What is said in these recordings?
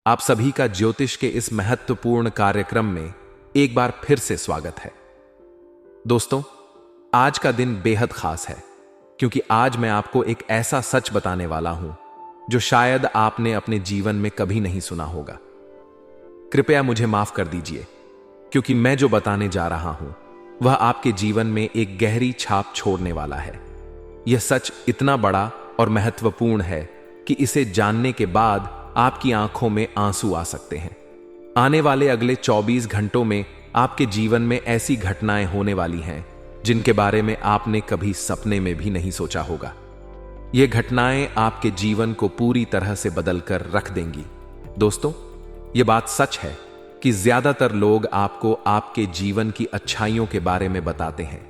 आप सभी का ज्योतिष के इस महत्वपूर्ण कार्यक्रम में एक बार फिर से स्वागत है। दोस्तों, आज का दिन बेहद खास है क्योंकि आज मैं आपको एक ऐसा सच बताने वाला हूं जो शायद आपने अपने जीवन में कभी नहीं सुना होगा। कृपया मुझे माफ कर दीजिए क्योंकि मैं जो बताने जा रहा हूं वह आपके जीवन में एक गहरी छाप छोड़ने वाला है। यह सच इतना बड़ा और महत्वपूर्ण है कि इसे जानने के बाद आपकी आंखों में आंसू आ सकते हैं। आने वाले अगले 24 घंटों में आपके जीवन में ऐसी घटनाएं होने वाली हैं जिनके बारे में आपने कभी सपने में भी नहीं सोचा होगा। ये घटनाएं आपके जीवन को पूरी तरह से बदल कर रख देंगी। दोस्तों, ये बात सच है कि ज्यादातर लोग आपको आपके जीवन की अच्छाइयों के बारे में बताते हैं।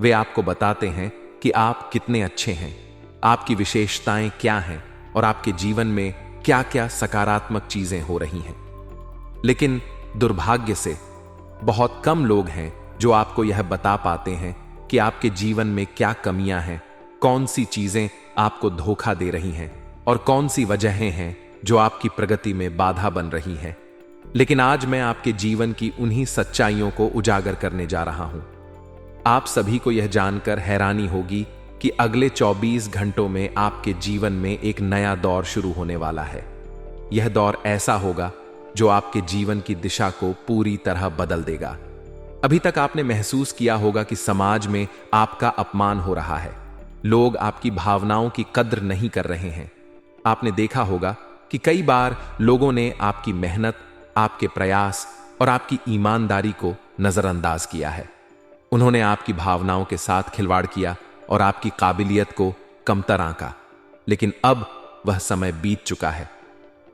वे आपको बताते हैं कि आप कितने अच्छे हैं, आपकी विशेषताएं क्या हैं और आपके जीवन में क्या क्या सकारात्मक चीजें हो रही हैं। लेकिन दुर्भाग्य से बहुत कम लोग हैं जो आपको यह बता पाते हैं कि आपके जीवन में क्या कमियां हैं, कौन सी चीजें आपको धोखा दे रही हैं और कौन सी वजहें हैं जो आपकी प्रगति में बाधा बन रही हैं। लेकिन आज मैं आपके जीवन की उन्हीं सच्चाइयों को उजागर करने जा रहा हूं। आप सभी को यह जानकर हैरानी होगी कि अगले 24 घंटों में आपके जीवन में एक नया दौर शुरू होने वाला है। यह दौर ऐसा होगा जो आपके जीवन की दिशा को पूरी तरह बदल देगा। अभी तक आपने महसूस किया होगा कि समाज में आपका अपमान हो रहा है, लोग आपकी भावनाओं की कद्र नहीं कर रहे हैं। आपने देखा होगा कि कई बार लोगों ने आपकी मेहनत, आपके प्रयास और आपकी ईमानदारी को नजरअंदाज किया है। उन्होंने आपकी भावनाओं के साथ खिलवाड़ किया और आपकी काबिलियत को कमतर आंका। लेकिन अब वह समय बीत चुका है।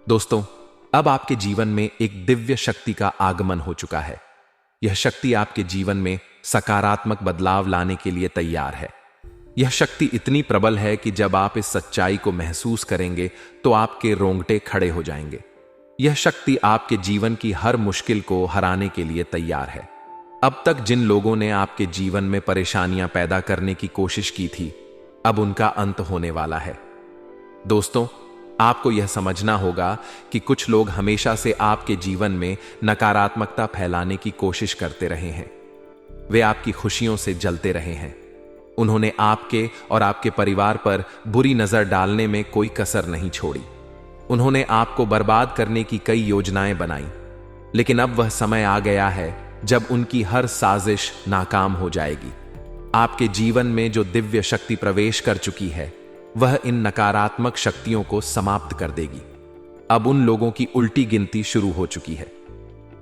दोस्तों, अब आपके जीवन में एक दिव्य शक्ति का आगमन हो चुका है। यह शक्ति आपके जीवन में सकारात्मक बदलाव लाने के लिए तैयार है। यह शक्ति इतनी प्रबल है कि जब आप इस सच्चाई को महसूस करेंगे तो आपके रोंगटे खड़े हो जाएंगे। यह शक्ति आपके जीवन की हर मुश्किल को हराने के लिए तैयार है। अब तक जिन लोगों ने आपके जीवन में परेशानियां पैदा करने की कोशिश की थी, अब उनका अंत होने वाला है। दोस्तों, आपको यह समझना होगा कि कुछ लोग हमेशा से आपके जीवन में नकारात्मकता फैलाने की कोशिश करते रहे हैं। वे आपकी खुशियों से जलते रहे हैं। उन्होंने आपके और आपके परिवार पर बुरी नजर डालने में कोई कसर नहीं छोड़ी। उन्होंने आपको बर्बाद करने की कई योजनाएं बनाई। लेकिन अब वह समय आ गया है जब उनकी हर साजिश नाकाम हो जाएगी। आपके जीवन में जो दिव्य शक्ति प्रवेश कर चुकी है वह इन नकारात्मक शक्तियों को समाप्त कर देगी। अब उन लोगों की उल्टी गिनती शुरू हो चुकी है।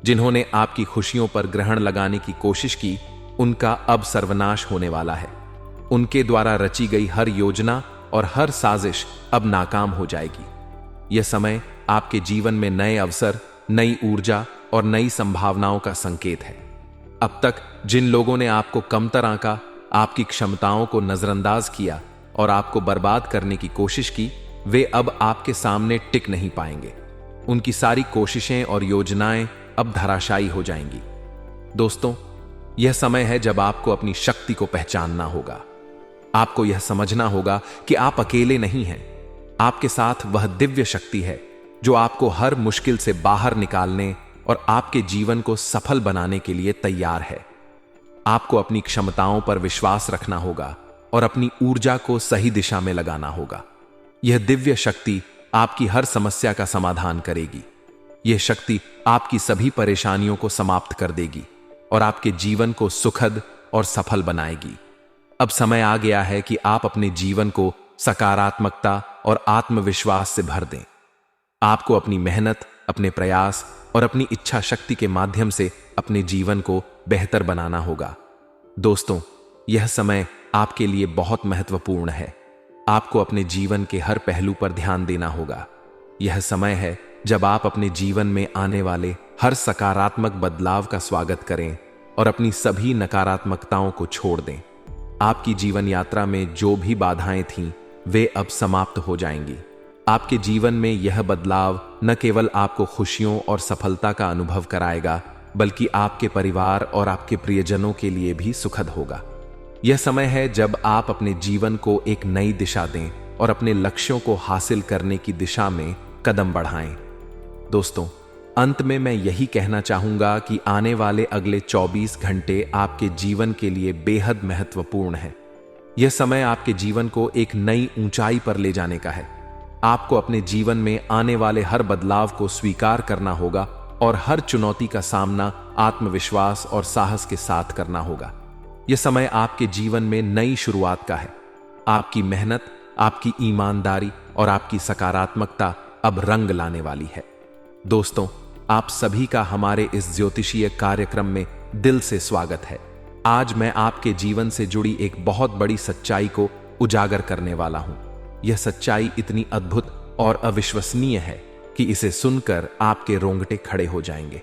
जिन्होंने आपकी खुशियों पर ग्रहण लगाने की कोशिश की, उनका अब सर्वनाश होने वाला है। उनके द्वारा रची गई हर योजना और हर साजिश अब नाकाम हो जाएगी। यह समय आपके जीवन में नए अवसर, नई ऊर्जा और नई संभावनाओं का संकेत है। अब तक जिन लोगों ने आपको कमतर आंका, आपकी क्षमताओं को नजरअंदाज किया और आपको बर्बाद करने की कोशिश की, वे अब आपके सामने टिक नहीं पाएंगे। उनकी सारी कोशिशें और योजनाएं अब धराशायी हो जाएंगी। दोस्तों, यह समय है जब आपको अपनी शक्ति को पहचानना होगा। आपको यह समझना होगा कि आप अकेले नहीं हैं। आपके साथ वह दिव्य शक्ति है जो आपको हर मुश्किल से बाहर निकालने और आपके जीवन को सफल बनाने के लिए तैयार है। आपको अपनी क्षमताओं पर विश्वास रखना होगा और अपनी ऊर्जा को सही दिशा में लगाना होगा। यह दिव्य शक्ति आपकी हर समस्या का समाधान करेगी। यह शक्ति आपकी सभी परेशानियों को समाप्त कर देगी और आपके जीवन को सुखद और सफल बनाएगी। अब समय आ गया है कि आप अपने जीवन को सकारात्मकता और आत्मविश्वास से भर दें। आपको अपनी मेहनत, अपने प्रयास और अपनी इच्छा शक्ति के माध्यम से अपने जीवन को बेहतर बनाना होगा। दोस्तों, यह समय आपके लिए बहुत महत्वपूर्ण है। आपको अपने जीवन के हर पहलू पर ध्यान देना होगा। यह समय है जब आप अपने जीवन में आने वाले हर सकारात्मक बदलाव का स्वागत करें और अपनी सभी नकारात्मकताओं को छोड़ दें। आपकी जीवन यात्रा में जो भी बाधाएं थीं, वे अब समाप्त हो जाएंगी। आपके जीवन में यह बदलाव न केवल आपको खुशियों और सफलता का अनुभव कराएगा, बल्कि आपके परिवार और आपके प्रियजनों के लिए भी सुखद होगा। यह समय है जब आप अपने जीवन को एक नई दिशा दें और अपने लक्ष्यों को हासिल करने की दिशा में कदम बढ़ाएं। दोस्तों, अंत में मैं यही कहना चाहूंगा कि आने वाले अगले 24 घंटे आपके जीवन के लिए बेहद महत्वपूर्ण है। यह समय आपके जीवन को एक नई ऊंचाई पर ले जाने का है। आपको अपने जीवन में आने वाले हर बदलाव को स्वीकार करना होगा और हर चुनौती का सामना आत्मविश्वास और साहस के साथ करना होगा। यह समय आपके जीवन में नई शुरुआत का है। आपकी मेहनत, आपकी ईमानदारी और आपकी सकारात्मकता अब रंग लाने वाली है। दोस्तों, आप सभी का हमारे इस ज्योतिषीय कार्यक्रम में दिल से स्वागत है। आज मैं आपके जीवन से जुड़ी एक बहुत बड़ी सच्चाई को उजागर करने वाला हूं। यह सच्चाई इतनी अद्भुत और अविश्वसनीय है कि इसे सुनकर आपके रोंगटे खड़े हो जाएंगे।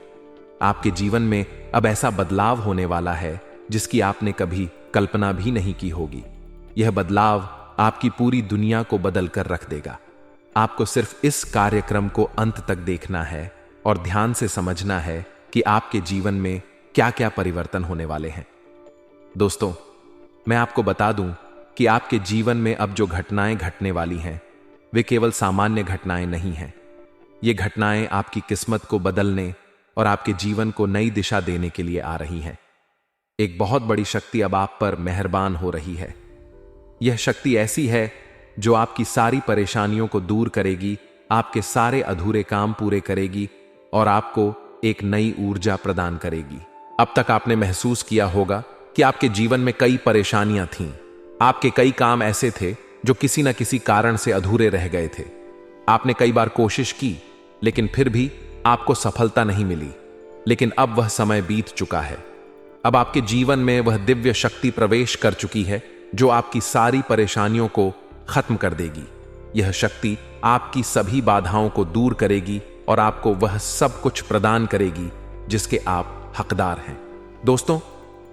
आपके जीवन में अब ऐसा बदलाव होने वाला है जिसकी आपने कभी कल्पना भी नहीं की होगी। यह बदलाव आपकी पूरी दुनिया को बदल कर रख देगा। आपको सिर्फ इस कार्यक्रम को अंत तक देखना है और ध्यान से समझना है कि आपके जीवन में क्या क्या परिवर्तन होने वाले हैं। दोस्तों, मैं आपको बता दूं कि आपके जीवन में अब जो घटनाएं घटने वाली हैं वे केवल सामान्य घटनाएं नहीं हैं। ये घटनाएं आपकी किस्मत को बदलने और आपके जीवन को नई दिशा देने के लिए आ रही हैं। एक बहुत बड़ी शक्ति अब आप पर मेहरबान हो रही है। यह शक्ति ऐसी है जो आपकी सारी परेशानियों को दूर करेगी, आपके सारे अधूरे काम पूरे करेगी और आपको एक नई ऊर्जा प्रदान करेगी। अब तक आपने महसूस किया होगा कि आपके जीवन में कई परेशानियां थीं। आपके कई काम ऐसे थे जो किसी न किसी कारण से अधूरे रह गए थे। आपने कई बार कोशिश की, लेकिन फिर भी आपको सफलता नहीं मिली। लेकिन अब वह समय बीत चुका है। अब आपके जीवन में वह दिव्य शक्ति प्रवेश कर चुकी है जो आपकी सारी परेशानियों को खत्म कर देगी। यह शक्ति आपकी सभी बाधाओं को दूर करेगी और आपको वह सब कुछ प्रदान करेगी जिसके आप हकदार हैं। दोस्तों,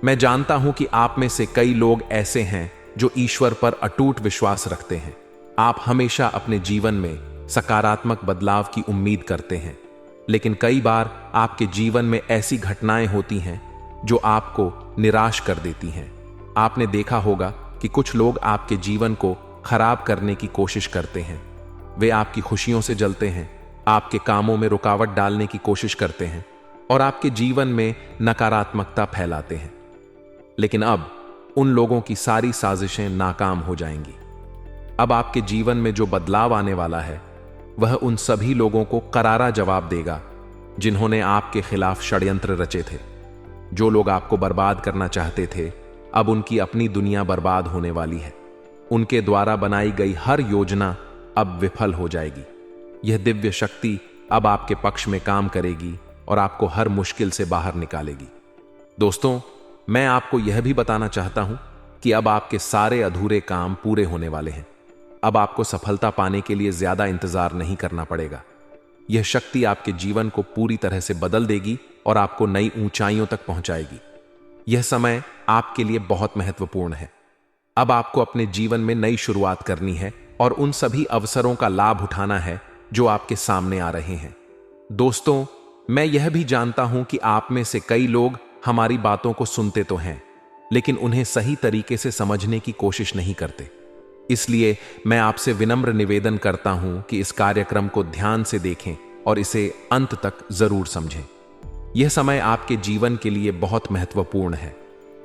मैं जानता हूं कि आप में से कई लोग ऐसे हैं जो ईश्वर पर अटूट विश्वास रखते हैं। आप हमेशा अपने जीवन में सकारात्मक बदलाव की उम्मीद करते हैं, लेकिन कई बार आपके जीवन में ऐसी घटनाएं होती हैं जो आपको निराश कर देती हैं। आपने देखा होगा कि कुछ लोग आपके जीवन को खराब करने की कोशिश करते हैं। वे आपकी खुशियों से जलते हैं, आपके कामों में रुकावट डालने की कोशिश करते हैं और आपके जीवन में नकारात्मकता फैलाते हैं। लेकिन अब उन लोगों की सारी साजिशें नाकाम हो जाएंगी। अब आपके जीवन में जो बदलाव आने वाला है वह उन सभी लोगों को करारा जवाब देगा जिन्होंने आपके खिलाफ षड्यंत्र रचे थे। जो लोग आपको बर्बाद करना चाहते थे, अब उनकी अपनी दुनिया बर्बाद होने वाली है। उनके द्वारा बनाई गई हर योजना अब विफल हो जाएगी। यह दिव्य शक्ति अब आपके पक्ष में काम करेगी और आपको हर मुश्किल से बाहर निकालेगी। दोस्तों, मैं आपको यह भी बताना चाहता हूं कि अब आपके सारे अधूरे काम पूरे होने वाले हैं। अब आपको सफलता पाने के लिए ज्यादा इंतजार नहीं करना पड़ेगा। यह शक्ति आपके जीवन को पूरी तरह से बदल देगी और आपको नई ऊंचाइयों तक पहुंचाएगी। यह समय आपके लिए बहुत महत्वपूर्ण है। अब आपको अपने जीवन में नई शुरुआत करनी है और उन सभी अवसरों का लाभ उठाना है जो आपके सामने आ रहे हैं। दोस्तों, मैं यह भी जानता हूं कि आप में से कई लोग हमारी बातों को सुनते तो हैं, लेकिन उन्हें सही तरीके से समझने की कोशिश नहीं करते। इसलिए मैं आपसे विनम्र निवेदन करता हूं कि इस कार्यक्रम को ध्यान से देखें और इसे अंत तक जरूर समझें। यह समय आपके जीवन के लिए बहुत महत्वपूर्ण है।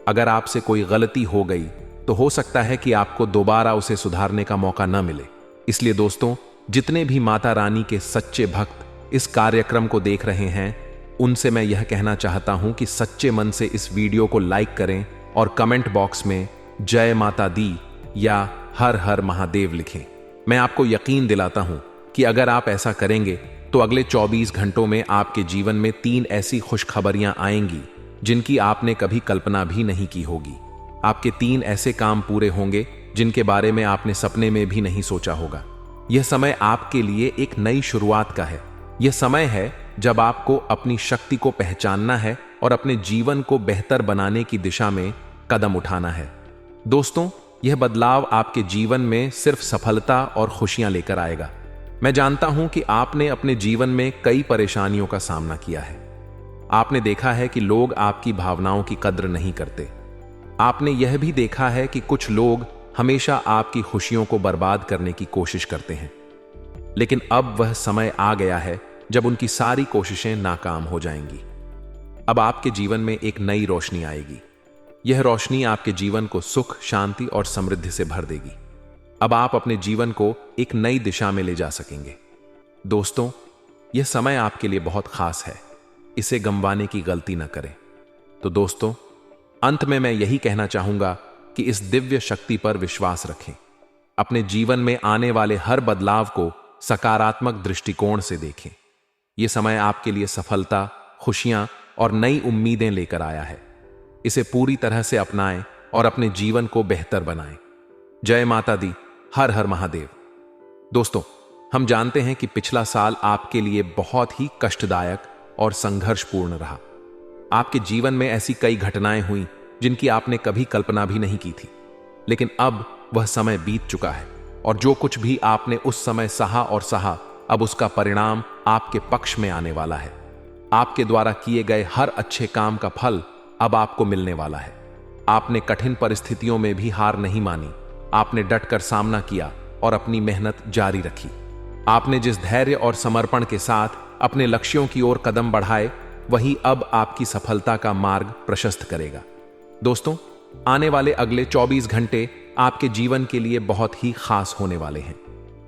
अगर आपसे कोई गलती हो गई तो हो सकता है कि आपको दोबारा उसे सुधारने का मौका न मिले। इसलिए दोस्तों, जितने भी माता रानी के सच्चे भक्त इस कार्यक्रम को देख रहे हैं, उनसे मैं यह कहना चाहता हूं कि सच्चे मन से इस वीडियो को लाइक करें और कमेंट बॉक्स में जय माता दी या हर हर महादेव लिखें। मैं आपको यकीन दिलाता हूं कि अगर आप ऐसा करेंगे तो अगले 24 घंटों में आपके जीवन में 3 ऐसी खुशखबरियां आएंगी जिनकी आपने कभी कल्पना भी नहीं की होगी। आपके 3 ऐसे काम पूरे होंगे जिनके बारे में आपने सपने में भी नहीं सोचा होगा। यह समय आपके लिए एक नई शुरुआत का है। यह समय है जब आपको अपनी शक्ति को पहचानना है और अपने जीवन को बेहतर बनाने की दिशा में कदम उठाना है। दोस्तों, यह बदलाव आपके जीवन में सिर्फ सफलता और खुशियां लेकर आएगा। मैं जानता हूं कि आपने अपने जीवन में कई परेशानियों का सामना किया है। आपने देखा है कि लोग आपकी भावनाओं की कद्र नहीं करते। आपने यह भी देखा है कि कुछ लोग हमेशा आपकी खुशियों को बर्बाद करने की कोशिश करते हैं। लेकिन अब वह समय आ गया है जब उनकी सारी कोशिशें नाकाम हो जाएंगी। अब आपके जीवन में एक नई रोशनी आएगी। यह रोशनी आपके जीवन को सुख, शांति और समृद्धि से भर देगी। अब आप अपने जीवन को एक नई दिशा में ले जा सकेंगे। दोस्तों, यह समय आपके लिए बहुत खास है। इसे गंवाने की गलती न करें। तो दोस्तों, अंत में मैं यही कहना चाहूंगा कि इस दिव्य शक्ति पर विश्वास रखें। अपने जीवन में आने वाले हर बदलाव को सकारात्मक दृष्टिकोण से देखें। यह समय आपके लिए सफलता, खुशियां और नई उम्मीदें लेकर आया है। इसे पूरी तरह से अपनाएं और अपने जीवन को बेहतर बनाएं। जय माता दी। हर हर महादेव। दोस्तों, हम जानते हैं कि पिछला साल आपके लिए बहुत ही कष्टदायक और संघर्षपूर्ण रहा। आपके जीवन में ऐसी कई घटनाएं हुई जिनकी आपने कभी कल्पना भी नहीं की थी। लेकिन अब वह समय बीत चुका है और जो कुछ भी आपने उस समय सहा, अब उसका परिणाम आपके पक्ष में आने वाला है। आपके द्वारा किए गए हर अच्छे काम का फल अब आपको मिलने वाला है। आपने कठिन परिस्थितियों में भी हार नहीं मानी। आपने डटकर सामना किया और अपनी मेहनत जारी रखी। आपने जिस धैर्य और समर्पण के साथ अपने लक्ष्यों की ओर कदम बढ़ाए, वही अब आपकी सफलता का मार्ग प्रशस्त करेगा। दोस्तों, आने वाले अगले 24 घंटे आपके जीवन के लिए बहुत ही खास होने वाले हैं।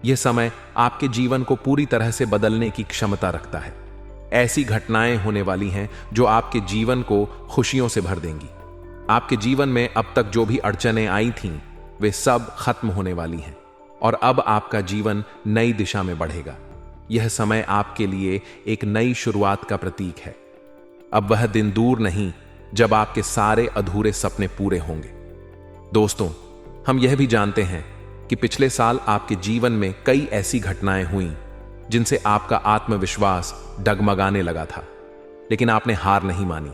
यह समय आपके जीवन को पूरी तरह से बदलने की क्षमता रखता है। ऐसी घटनाएं होने वाली हैं जो आपके जीवन को खुशियों से भर देंगी। आपके जीवन में अब तक जो भी अड़चनें आई थीं, वे सब खत्म होने वाली हैं और अब आपका जीवन नई दिशा में बढ़ेगा। यह समय आपके लिए एक नई शुरुआत का प्रतीक है। अब वह दिन दूर नहीं जब आपके सारे अधूरे सपने पूरे होंगे। दोस्तों, हम यह भी जानते हैं कि पिछले साल आपके जीवन में कई ऐसी घटनाएं हुईं जिनसे आपका आत्मविश्वास डगमगाने लगा था, लेकिन आपने हार नहीं मानी।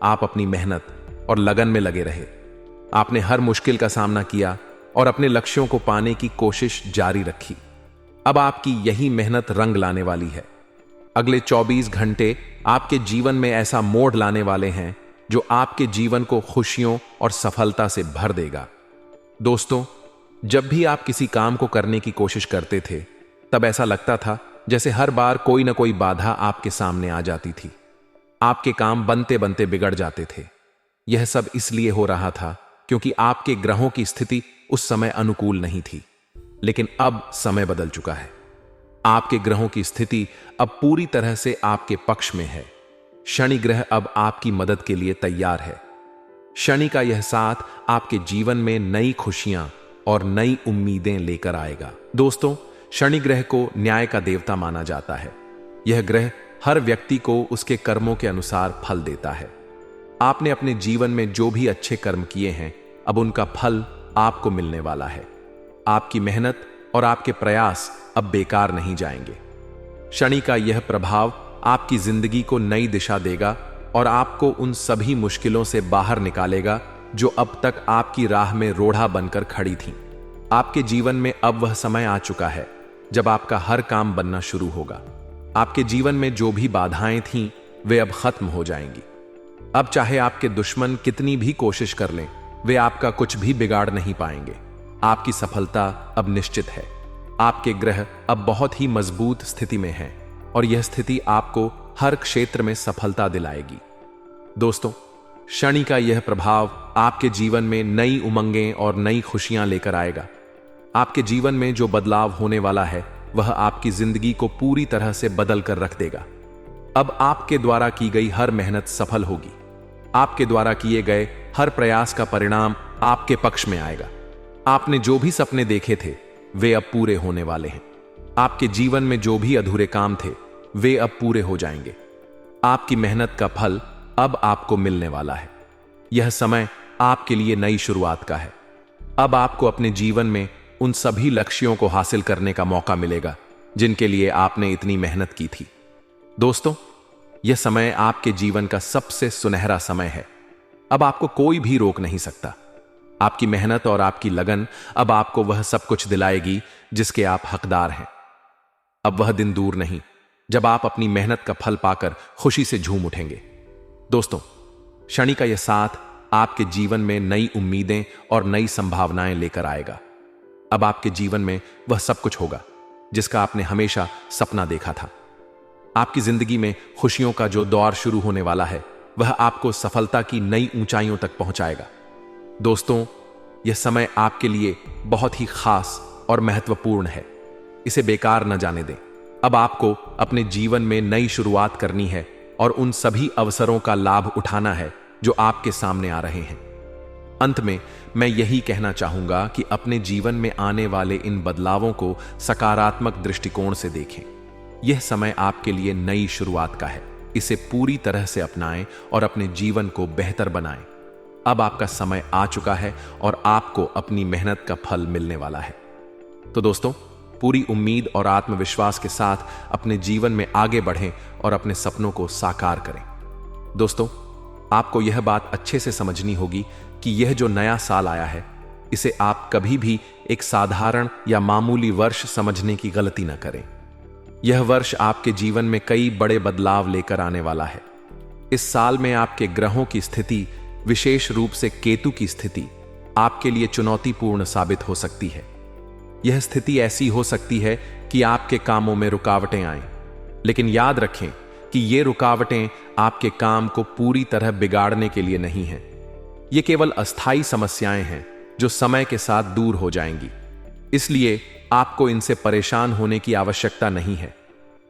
आप अपनी मेहनत और लगन में लगे रहे। आपने हर मुश्किल का सामना किया और अपने लक्ष्यों को पाने की कोशिश जारी रखी। अब आपकी यही मेहनत रंग लाने वाली है। अगले 24 घंटे आपके जीवन में ऐसा मोड़ लाने वाले हैं जो आपके जीवन को खुशियों और सफलता से भर देगा। दोस्तों, जब भी आप किसी काम को करने की कोशिश करते थे, तब ऐसा लगता था जैसे हर बार कोई ना कोई बाधा आपके सामने आ जाती थी। आपके काम बनते बनते बिगड़ जाते थे। यह सब इसलिए हो रहा था क्योंकि आपके ग्रहों की स्थिति उस समय अनुकूल नहीं थी। लेकिन अब समय बदल चुका है। आपके ग्रहों की स्थिति अब पूरी तरह से आपके पक्ष में है। शनि ग्रह अब आपकी मदद के लिए तैयार है। शनि का यह साथ आपके जीवन में नई खुशियां और नई उम्मीदें लेकर आएगा। दोस्तों, शनि ग्रह को न्याय का देवता माना जाता है। यह ग्रह हर व्यक्ति को उसके कर्मों के अनुसार फल देता है। आपने अपने जीवन में जो भी अच्छे कर्म किए हैं, अब उनका फल आपको मिलने वाला है। आपकी मेहनत और आपके प्रयास अब बेकार नहीं जाएंगे। शनि का यह प्रभाव आपकी जिंदगी को नई दिशा देगा और आपको उन सभी मुश्किलों से बाहर निकालेगा जो अब तक आपकी राह में रोड़ा बनकर खड़ी थीं। आपके जीवन में अब वह समय आ चुका है जब आपका हर काम बनना शुरू होगा। आपके जीवन में जो भी बाधाएं थीं, वे अब खत्म हो जाएंगी। अब चाहे आपके दुश्मन कितनी भी कोशिश कर लें, वे आपका कुछ भी बिगाड़ नहीं पाएंगे। आपकी सफलता अब निश्चित है। आपके ग्रह अब बहुत ही मजबूत स्थिति में हैं और यह स्थिति आपको हर क्षेत्र में सफलता दिलाएगी। दोस्तों, शनि का यह प्रभाव आपके जीवन में नई उमंगें और नई खुशियां लेकर आएगा। आपके जीवन में जो बदलाव होने वाला है, वह आपकी जिंदगी को पूरी तरह से बदल कर रख देगा। अब आपके द्वारा की गई हर मेहनत सफल होगी। आपके द्वारा किए गए हर प्रयास का परिणाम आपके पक्ष में आएगा। आपने जो भी सपने देखे थे, वे अब पूरे होने वाले हैं। आपके जीवन में जो भी अधूरे काम थे, वे अब पूरे हो जाएंगे। आपकी मेहनत का फल अब आपको मिलने वाला है। यह समय आपके लिए नई शुरुआत का है। अब आपको अपने जीवन में उन सभी लक्ष्यों को हासिल करने का मौका मिलेगा जिनके लिए आपने इतनी मेहनत की थी। दोस्तों, यह समय आपके जीवन का सबसे सुनहरा समय है। अब आपको कोई भी रोक नहीं सकता। आपकी मेहनत और आपकी लगन अब आपको वह सब कुछ दिलाएगी जिसके आप हकदार हैं। अब वह दिन दूर नहीं जब आप अपनी मेहनत का फल पाकर खुशी से झूम उठेंगे। दोस्तों, शनि का यह साथ आपके जीवन में नई उम्मीदें और नई संभावनाएं लेकर आएगा। अब आपके जीवन में वह सब कुछ होगा जिसका आपने हमेशा सपना देखा था। आपकी जिंदगी में खुशियों का जो दौर शुरू होने वाला है वह आपको सफलता की नई ऊंचाइयों तक पहुंचाएगा। दोस्तों, यह समय आपके लिए बहुत ही खास और महत्वपूर्ण है। इसे बेकार न जाने दें। अब आपको अपने जीवन में नई शुरुआत करनी है और उन सभी अवसरों का लाभ उठाना है जो आपके सामने आ रहे हैं। अंत में मैं यही कहना चाहूंगा कि अपने जीवन में आने वाले इन बदलावों को सकारात्मक दृष्टिकोण से देखें। यह समय आपके लिए नई शुरुआत का है। इसे पूरी तरह से अपनाएं और अपने जीवन को बेहतर बनाएं। अब आपका समय आ चुका है और आपको अपनी मेहनत का फल मिलने वाला है। तो दोस्तों, पूरी उम्मीद और आत्मविश्वास के साथ अपने जीवन में आगे बढ़ें और अपने सपनों को साकार करें। दोस्तों, आपको यह बात अच्छे से समझनी होगी कि यह जो नया साल आया है, इसे आप कभी भी एक साधारण या मामूली वर्ष समझने की गलती न करें। यह वर्ष आपके जीवन में कई बड़े बदलाव लेकर आने वाला है। इस साल में आपके ग्रहों की स्थिति, विशेष रूप से केतु की स्थिति, आपके लिए चुनौतीपूर्ण साबित हो सकती है। यह स्थिति ऐसी हो सकती है कि आपके कामों में रुकावटें आएं, लेकिन याद रखें कि ये रुकावटें आपके काम को पूरी तरह बिगाड़ने के लिए नहीं हैं। ये केवल अस्थायी समस्याएं हैं जो समय के साथ दूर हो जाएंगी। इसलिए आपको इनसे परेशान होने की आवश्यकता नहीं है।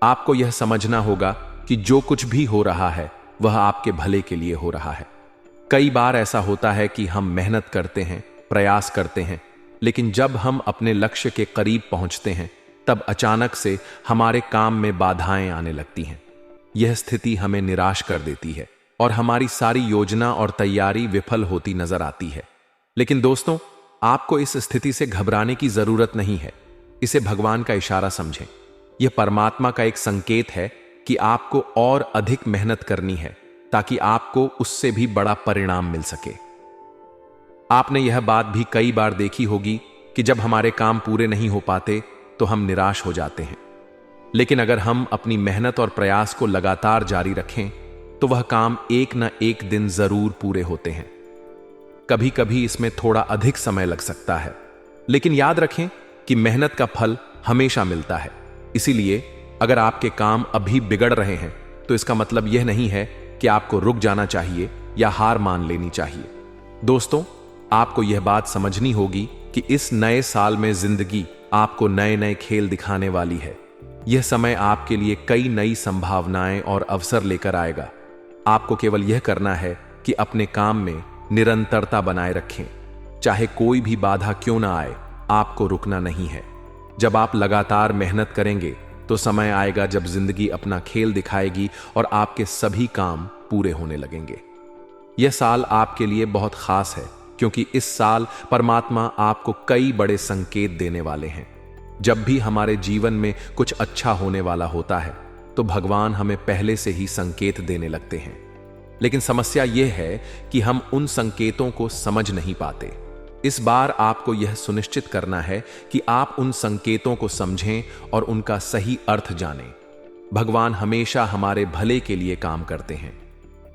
आपको यह समझना होगा कि जो कुछ भी हो रहा है वह आपके भले के लिए हो रहा है। कई बार ऐसा होता है कि हम मेहनत करते हैं, प्रयास करते हैं, लेकिन जब हम अपने लक्ष्य के करीब पहुंचते हैं तब अचानक से हमारे काम में बाधाएं आने लगती हैं। यह स्थिति हमें निराश कर देती है और हमारी सारी योजना और तैयारी विफल होती नजर आती है। लेकिन दोस्तों, आपको इस स्थिति से घबराने की जरूरत नहीं है। इसे भगवान का इशारा समझें। यह परमात्मा का एक संकेत है कि आपको और अधिक मेहनत करनी है ताकि आपको उससे भी बड़ा परिणाम मिल सके। आपने यह बात भी कई बार देखी होगी कि जब हमारे काम पूरे नहीं हो पाते तो हम निराश हो जाते हैं। लेकिन अगर हम अपनी मेहनत और प्रयास को लगातार जारी रखें तो वह काम एक न एक दिन जरूर पूरे होते हैं। कभी कभी इसमें थोड़ा अधिक समय लग सकता है, लेकिन याद रखें कि मेहनत का फल हमेशा मिलता है। इसीलिए अगर आपके काम अभी बिगड़ रहे हैं तो इसका मतलब यह नहीं है कि आपको रुक जाना चाहिए या हार मान लेनी चाहिए। दोस्तों, आपको यह बात समझनी होगी कि इस नए साल में जिंदगी आपको नए नए खेल दिखाने वाली है। यह समय आपके लिए कई नई संभावनाएं और अवसर लेकर आएगा। आपको केवल यह करना है कि अपने काम में निरंतरता बनाए रखें। चाहे कोई भी बाधा क्यों ना आए, आपको रुकना नहीं है। जब आप लगातार मेहनत करेंगे तो समय आएगा जब जिंदगी अपना खेल दिखाएगी और आपके सभी काम पूरे होने लगेंगे। यह साल आपके लिए बहुत खास है क्योंकि इस साल परमात्मा आपको कई बड़े संकेत देने वाले हैं। जब भी हमारे जीवन में कुछ अच्छा होने वाला होता है तो भगवान हमें पहले से ही संकेत देने लगते हैं। लेकिन समस्या यह है कि हम उन संकेतों को समझ नहीं पाते। इस बार आपको यह सुनिश्चित करना है कि आप उन संकेतों को समझें और उनका सही अर्थ जानें। भगवान हमेशा हमारे भले के लिए काम करते हैं।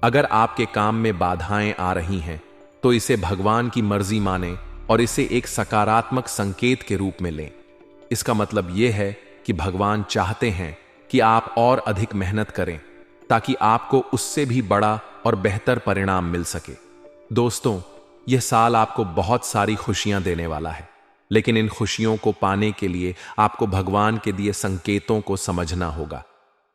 अगर आपके काम में बाधाएं आ रही हैं तो इसे भगवान की मर्जी मानें और इसे एक सकारात्मक संकेत के रूप में लें। इसका मतलब यह है कि भगवान चाहते हैं कि आप और अधिक मेहनत करें ताकि आपको उससे भी बड़ा और बेहतर परिणाम मिल सके। दोस्तों, यह साल आपको बहुत सारी खुशियां देने वाला है, लेकिन इन खुशियों को पाने के लिए आपको भगवान के दिए संकेतों को समझना होगा।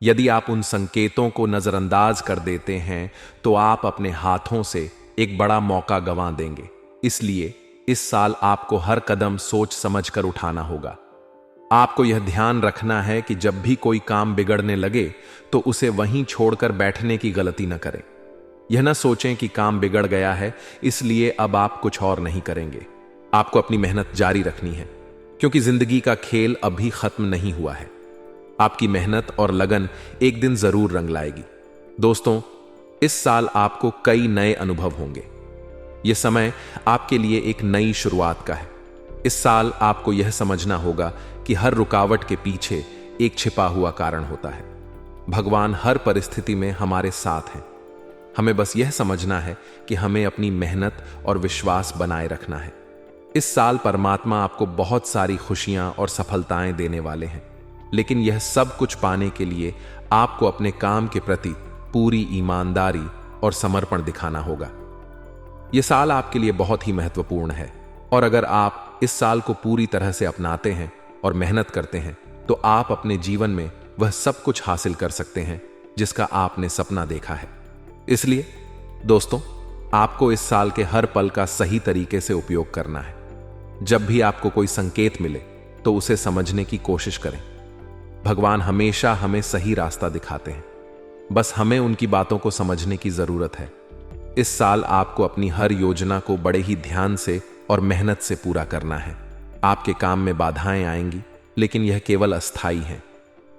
यदि आप उन संकेतों को नजरअंदाज कर देते हैं तो आप अपने हाथों से एक बड़ा मौका गंवा देंगे। इसलिए इस साल आपको हर कदम सोच समझकर उठाना होगा। आपको यह ध्यान रखना है कि जब भी कोई काम बिगड़ने लगे तो उसे वहीं छोड़कर बैठने की गलती न करें। यह न सोचें कि काम बिगड़ गया है इसलिए अब आप कुछ और नहीं करेंगे। आपको अपनी मेहनत जारी रखनी है क्योंकि जिंदगी का खेल अभी खत्म नहीं हुआ है। आपकी मेहनत और लगन एक दिन जरूर रंग लाएगी। दोस्तों, इस साल आपको कई नए अनुभव होंगे। यह समय आपके लिए एक नई शुरुआत का है। इस साल आपको यह समझना होगा कि हर रुकावट के पीछे एक छिपा हुआ कारण होता है। भगवान हर परिस्थिति में हमारे साथ हैं। हमें बस यह समझना है कि हमें अपनी मेहनत और विश्वास बनाए रखना है। इस साल परमात्मा आपको बहुत सारी खुशियां और सफलताएं देने वाले हैं, लेकिन यह सब कुछ पाने के लिए आपको अपने काम के प्रति पूरी ईमानदारी और समर्पण दिखाना होगा। यह साल आपके लिए बहुत ही महत्वपूर्ण है और अगर आप इस साल को पूरी तरह से अपनाते हैं और मेहनत करते हैं तो आप अपने जीवन में वह सब कुछ हासिल कर सकते हैं जिसका आपने सपना देखा है। इसलिए दोस्तों, आपको इस साल के हर पल का सही तरीके से उपयोग करना है। जब भी आपको कोई संकेत मिले तो उसे समझने की कोशिश करें। भगवान हमेशा हमें सही रास्ता दिखाते हैं, बस हमें उनकी बातों को समझने की जरूरत है। इस साल आपको अपनी हर योजना को बड़े ही ध्यान से और मेहनत से पूरा करना है। आपके काम में बाधाएं आएंगी, लेकिन यह केवल अस्थायी हैं।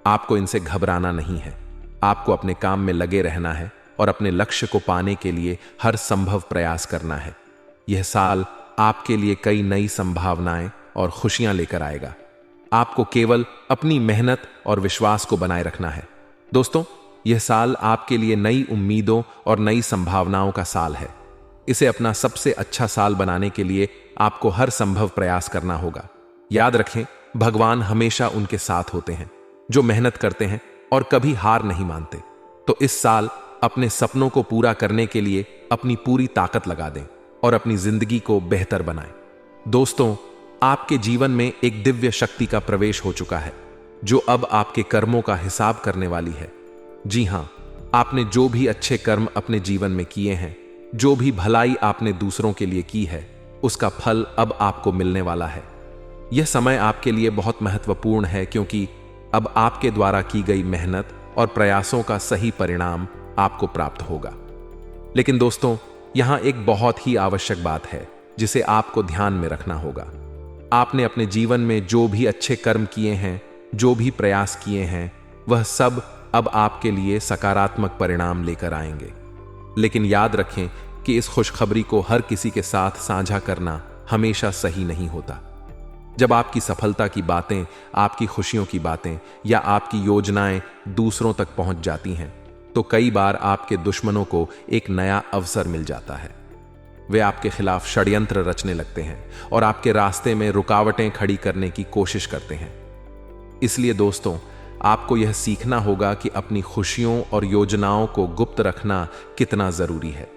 आपको इनसे घबराना नहीं है। आपको अपने काम में लगे रहना है और अपने लक्ष्य को पाने के लिए हर संभव प्रयास करना है। यह साल आपके लिए कई नई संभावनाएं और खुशियां लेकर आएगा। आपको केवल अपनी मेहनत और विश्वास को बनाए रखना है। दोस्तों, यह साल आपके लिए नई उम्मीदों और नई संभावनाओं का साल है। इसे अपना सबसे अच्छा साल बनाने के लिए आपको हर संभव प्रयास करना होगा। याद रखें, भगवान हमेशा उनके साथ होते हैं जो मेहनत करते हैं और कभी हार नहीं मानते। तो इस साल अपने सपनों को पूरा करने के लिए अपनी पूरी ताकत लगा दें और अपनी जिंदगी को बेहतर बनाएं। दोस्तों, आपके जीवन में एक दिव्य शक्ति का प्रवेश हो चुका है जो अब आपके कर्मों का हिसाब करने वाली है। जी हां, आपने जो भी अच्छे कर्म अपने जीवन में किए हैं, जो भी भलाई आपने दूसरों के लिए की है, उसका फल अब आपको मिलने वाला है। यह समय आपके लिए बहुत महत्वपूर्ण है क्योंकि अब आपके द्वारा की गई मेहनत और प्रयासों का सही परिणाम आपको प्राप्त होगा। लेकिन दोस्तों, यहां एक बहुत ही आवश्यक बात है जिसे आपको ध्यान में रखना होगा। आपने अपने जीवन में जो भी अच्छे कर्म किए हैं, जो भी प्रयास किए हैं, वह सब अब आपके लिए सकारात्मक परिणाम लेकर आएंगे। लेकिन याद रखें कि इस खुशखबरी को हर किसी के साथ साझा करना हमेशा सही नहीं होता। जब आपकी सफलता की बातें, आपकी खुशियों की बातें या आपकी योजनाएं दूसरों तक पहुंच जाती हैं, तो कई बार आपके दुश्मनों को एक नया अवसर मिल जाता है। वे आपके खिलाफ षड्यंत्र रचने लगते हैं और आपके रास्ते में रुकावटें खड़ी करने की कोशिश करते हैं। इसलिए दोस्तों, आपको यह सीखना होगा कि अपनी खुशियों और योजनाओं को गुप्त रखना कितना जरूरी है।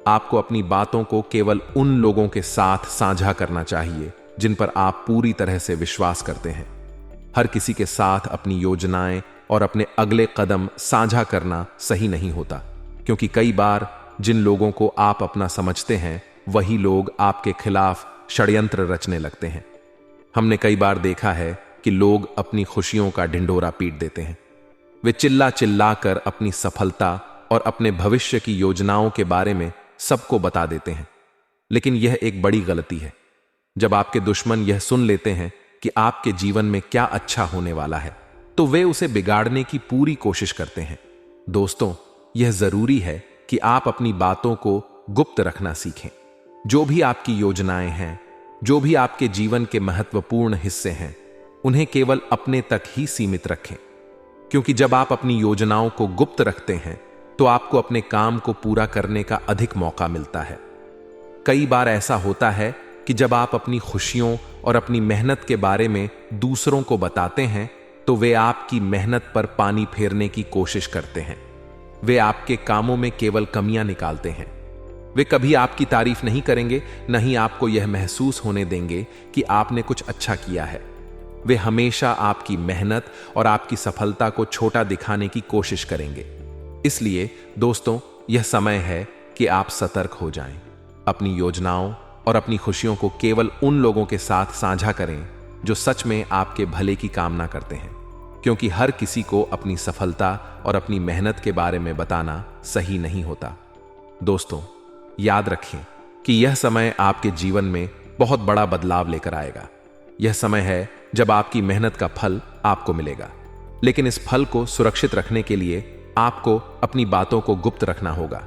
आपको अपनी बातों को केवल उन लोगों के साथ साझा करना चाहिए जिन पर आप पूरी तरह से विश्वास करते हैं। हर किसी के साथ अपनी योजनाएं और अपने अगले कदम साझा करना सही नहीं होता, क्योंकि कई बार जिन लोगों को आप अपना समझते हैं, वही लोग आपके खिलाफ षड्यंत्र रचने लगते हैं। हमने कई बार देखा है कि लोग अपनी खुशियों का ढिंढोरा पीट देते हैं। वे चिल्ला चिल्ला कर अपनी सफलता और अपने भविष्य की योजनाओं के बारे में सबको बता देते हैं। लेकिन यह एक बड़ी गलती है। जब आपके दुश्मन यह सुन लेते हैं कि आपके जीवन में क्या अच्छा होने वाला है, तो वे उसे बिगाड़ने की पूरी कोशिश करते हैं। दोस्तों, यह जरूरी है कि आप अपनी बातों को गुप्त रखना सीखें। जो भी आपकी योजनाएं हैं, जो भी आपके जीवन के महत्वपूर्ण हिस्से हैं, उन्हें केवल अपने तक ही सीमित रखें, क्योंकि जब आप अपनी योजनाओं को गुप्त रखते हैं तो आपको अपने काम को पूरा करने का अधिक मौका मिलता है। कई बार ऐसा होता है कि जब आप अपनी खुशियों और अपनी मेहनत के बारे में दूसरों को बताते हैं तो वे आपकी मेहनत पर पानी फेरने की कोशिश करते हैं। वे आपके कामों में केवल कमियां निकालते हैं। वे कभी आपकी तारीफ नहीं करेंगे, न ही आपको यह महसूस होने देंगे कि आपने कुछ अच्छा किया है। वे हमेशा आपकी मेहनत और आपकी सफलता को छोटा दिखाने की कोशिश करेंगे। इसलिए दोस्तों, यह समय है कि आप सतर्क हो जाएं। अपनी योजनाओं और अपनी खुशियों को केवल उन लोगों के साथ साझा करें जो सच में आपके भले की कामना करते हैं, क्योंकि हर किसी को अपनी सफलता और अपनी मेहनत के बारे में बताना सही नहीं होता। दोस्तों, याद रखें कि यह समय आपके जीवन में बहुत बड़ा बदलाव लेकर आएगा। यह समय है जब आपकी मेहनत का फल आपको मिलेगा, लेकिन इस फल को सुरक्षित रखने के लिए आपको अपनी बातों को गुप्त रखना होगा।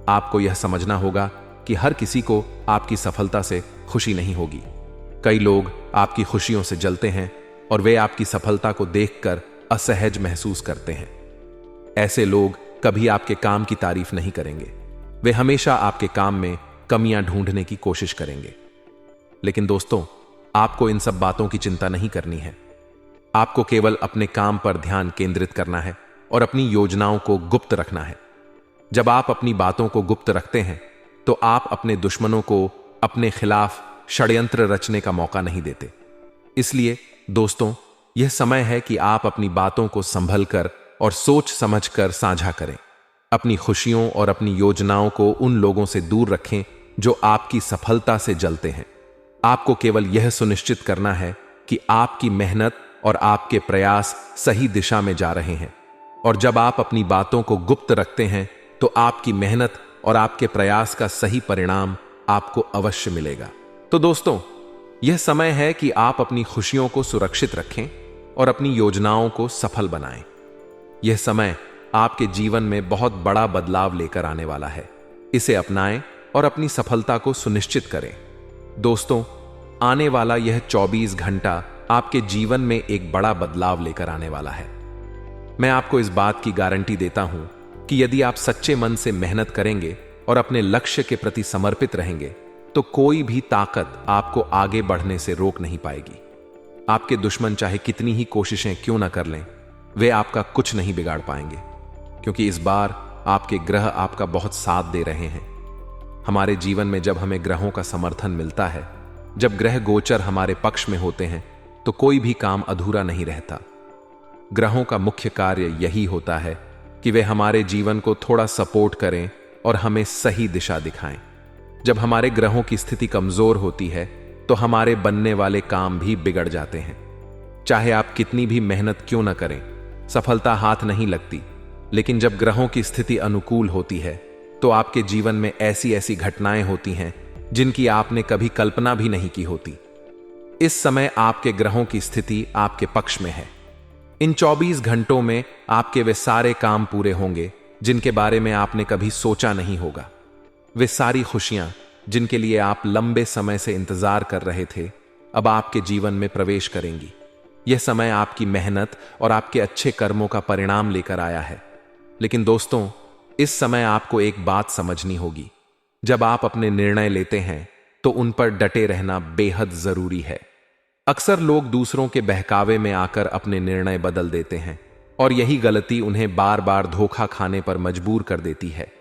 आपको यह समझना होगा कि हर किसी को आपकी सफलता से खुशी नहीं होगी। कई लोग आपकी खुशियों से जलते हैं और वे आपकी सफलता को देखकर असहज महसूस करते हैं। ऐसे लोग कभी आपके काम की तारीफ नहीं करेंगे। वे हमेशा आपके काम में कमियां ढूंढने की कोशिश करेंगे। लेकिन दोस्तों, आपको इन सब बातों की चिंता नहीं करनी है। आपको केवल अपने काम पर ध्यान केंद्रित करना है और अपनी योजनाओं को गुप्त रखना है। जब आप अपनी बातों को गुप्त रखते हैं तो आप अपने दुश्मनों को अपने खिलाफ षड्यंत्र रचने का मौका नहीं देते। इसलिए दोस्तों, यह समय है कि आप अपनी बातों को संभल कर और सोच समझकर साझा करें। अपनी खुशियों और अपनी योजनाओं को उन लोगों से दूर रखें जो आपकी सफलता से जलते हैं। आपको केवल यह सुनिश्चित करना है कि आपकी मेहनत और आपके प्रयास सही दिशा में जा रहे हैं। और जब आप अपनी बातों को गुप्त रखते हैं तो आपकी मेहनत और आपके प्रयास का सही परिणाम आपको अवश्य मिलेगा। तो दोस्तों, यह समय है कि आप अपनी खुशियों को सुरक्षित रखें और अपनी योजनाओं को सफल बनाएं। यह समय आपके जीवन में बहुत बड़ा बदलाव लेकर आने वाला है। इसे अपनाएं और अपनी सफलता को सुनिश्चित करें। दोस्तों, आने वाला यह 24 घंटा आपके जीवन में एक बड़ा बदलाव लेकर आने वाला है। मैं आपको इस बात की गारंटी देता हूं कि यदि आप सच्चे मन से मेहनत करेंगे और अपने लक्ष्य के प्रति समर्पित रहेंगे तो कोई भी ताकत आपको आगे बढ़ने से रोक नहीं पाएगी। आपके दुश्मन चाहे कितनी ही कोशिशें क्यों ना कर लें, वे आपका कुछ नहीं बिगाड़ पाएंगे, क्योंकि इस बार आपके ग्रह आपका बहुत साथ दे रहे हैं। हमारे जीवन में जब हमें ग्रहों का समर्थन मिलता है, जब ग्रह गोचर हमारे पक्ष में होते हैं, तो कोई भी काम अधूरा नहीं रहता। ग्रहों का मुख्य कार्य यही होता है कि वे हमारे जीवन को थोड़ा सपोर्ट करें और हमें सही दिशा दिखाएं। जब हमारे ग्रहों की स्थिति कमजोर होती है तो हमारे बनने वाले काम भी बिगड़ जाते हैं। चाहे आप कितनी भी मेहनत क्यों न करें, सफलता हाथ नहीं लगती। लेकिन जब ग्रहों की स्थिति अनुकूल होती है तो आपके जीवन में ऐसी ऐसी घटनाएं होती हैं जिनकी आपने कभी कल्पना भी नहीं की होती। इस समय आपके ग्रहों की स्थिति आपके पक्ष में है। इन 24 घंटों में आपके वे सारे काम पूरे होंगे जिनके बारे में आपने कभी सोचा नहीं होगा। वे सारी खुशियां जिनके लिए आप लंबे समय से इंतजार कर रहे थे, अब आपके जीवन में प्रवेश करेंगी। यह समय आपकी मेहनत और आपके अच्छे कर्मों का परिणाम लेकर आया है। लेकिन दोस्तों, इस समय आपको एक बात समझनी होगी। जब आप अपने निर्णय लेते हैं तो उन पर डटे रहना बेहद जरूरी है। अक्सर लोग दूसरों के बहकावे में आकर अपने निर्णय बदल देते हैं और यही गलती उन्हें बार बार धोखा खाने पर मजबूर कर देती है।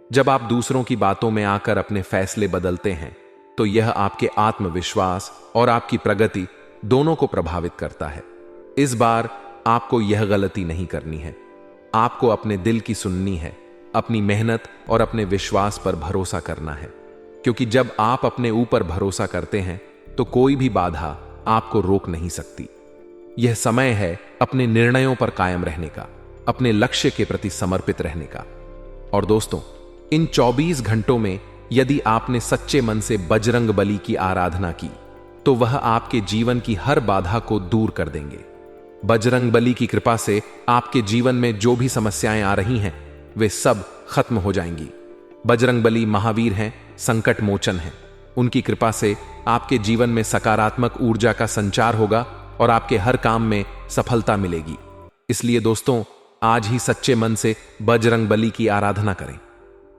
जब आप दूसरों की बातों में आकर अपने फैसले बदलते हैं तो यह आपके आत्मविश्वास और आपकी प्रगति दोनों को प्रभावित करता है। इस बार आपको यह गलती नहीं करनी है। आपको अपने दिल की सुननी है, अपनी मेहनत और अपने विश्वास पर भरोसा करना है, क्योंकि जब आप अपने ऊपर भरोसा करते हैं तो कोई भी बाधा आपको रोक नहीं सकती। यह समय है अपने निर्णयों पर कायम रहने का, अपने लक्ष्य के प्रति समर्पित रहने का। और दोस्तों, इन 24 घंटों में यदि आपने सच्चे मन से बजरंग बली की आराधना की तो वह आपके जीवन की हर बाधा को दूर कर देंगे। बजरंग बली की कृपा से आपके जीवन में जो भी समस्याएं आ रही हैं वे सब खत्म हो जाएंगी। बजरंग बली महावीर हैं, संकट मोचन हैं। उनकी कृपा से आपके जीवन में सकारात्मक ऊर्जा का संचार होगा और आपके हर काम में सफलता मिलेगी। इसलिए दोस्तों, आज ही सच्चे मन से बजरंग बली की आराधना करें।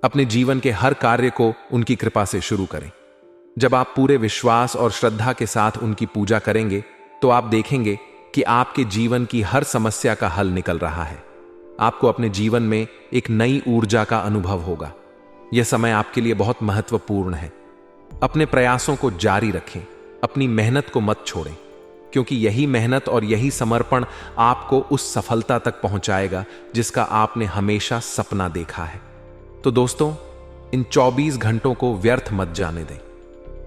अपने जीवन के हर कार्य को उनकी कृपा से शुरू करें। जब आप पूरे विश्वास और श्रद्धा के साथ उनकी पूजा करेंगे तो आप देखेंगे कि आपके जीवन की हर समस्या का हल निकल रहा है। आपको अपने जीवन में एक नई ऊर्जा का अनुभव होगा। यह समय आपके लिए बहुत महत्वपूर्ण है। अपने प्रयासों को जारी रखें, अपनी मेहनत को मत छोड़ें, क्योंकि यही मेहनत और यही समर्पण आपको उस सफलता तक पहुंचाएगा जिसका आपने हमेशा सपना देखा है। तो दोस्तों, इन 24 घंटों को व्यर्थ मत जाने दें।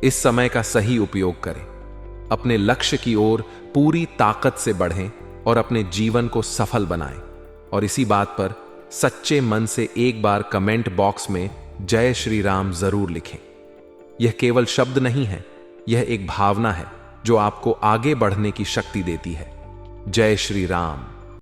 इस समय का सही उपयोग करें, अपने लक्ष्य की ओर पूरी ताकत से बढ़ें और अपने जीवन को सफल बनाएं। और इसी बात पर सच्चे मन से एक बार कमेंट बॉक्स में जय श्री राम जरूर लिखें। यह केवल शब्द नहीं है, यह एक भावना है जो आपको आगे बढ़ने की शक्ति देती है। जय श्री राम।